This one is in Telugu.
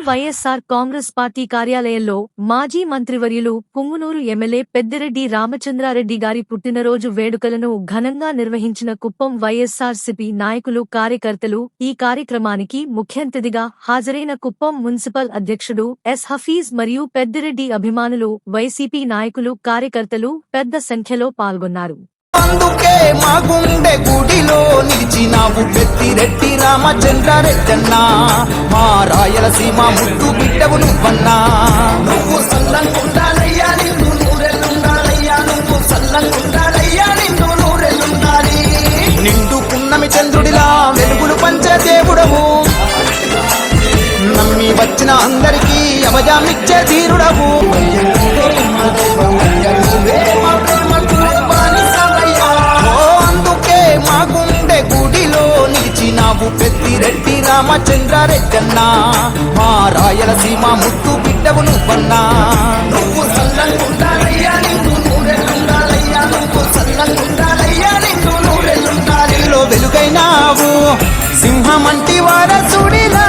వైఎస్సార్ కాంగ్రెస్ పార్టీ కార్యాలయంలో మాజీ మంత్రివర్యులు పుంగునూరు ఎమ్మెల్యే పెద్దిరెడ్డి రామచంద్రారెడ్డి గారి పుట్టినరోజు వేడుకలను ఘనంగా నిర్వహించిన కుప్పం వైఎస్సార్సీపీ నాయకులు కార్యకర్తలు ఈ కార్యక్రమానికి ముఖ్య అతిథిగా హాజరైన కుప్పం మున్సిపల్ అధ్యక్షుడు ఎస్ హఫీజ్ మరియు పెద్దిరెడ్డి అభిమానులు వైసీపీ నాయకులు కార్యకర్తలు పెద్ద సంఖ్యలో పాల్గొన్నారు. అందుకే మా గుండె గుడిలో నిలిచినావు పెద్దిరెడ్డి రామచంద్రారెడ్డన్నా, మా రాయలసీమ ముద్దు బిడ్డవు నువ్వన్నా. నువ్వు సల్లంగుండాలయ్యా నిన్ను నూరెళ్ళుండాలయ్యా, నువ్వు సల్లంగుండాలయ్యా నిన్ను నూరెళ్ళుండాలి. నిండు పున్నమి చంద్రుడిలా వెలుగులు పంచే దేవుడవు, నమ్మి వచ్చిన అందరికీ అభయామిచ్చే ధీరుడవు. పెద్దిరెడ్డి రామచంద్రారెడ్డన్నా, మా రాయలసీమ ముద్దు బిడ్డవు నువ్వన్నా. నువ్వు సల్లంగుండాలయ్యా నిన్ను నూరెళ్ళుండాలయ్యా, నువ్వు సల్లంగుండాలయ్యా నిన్ను నూరెళ్ళుండాలి. వెలుగైనావు సింహమంటి వారసుడిలా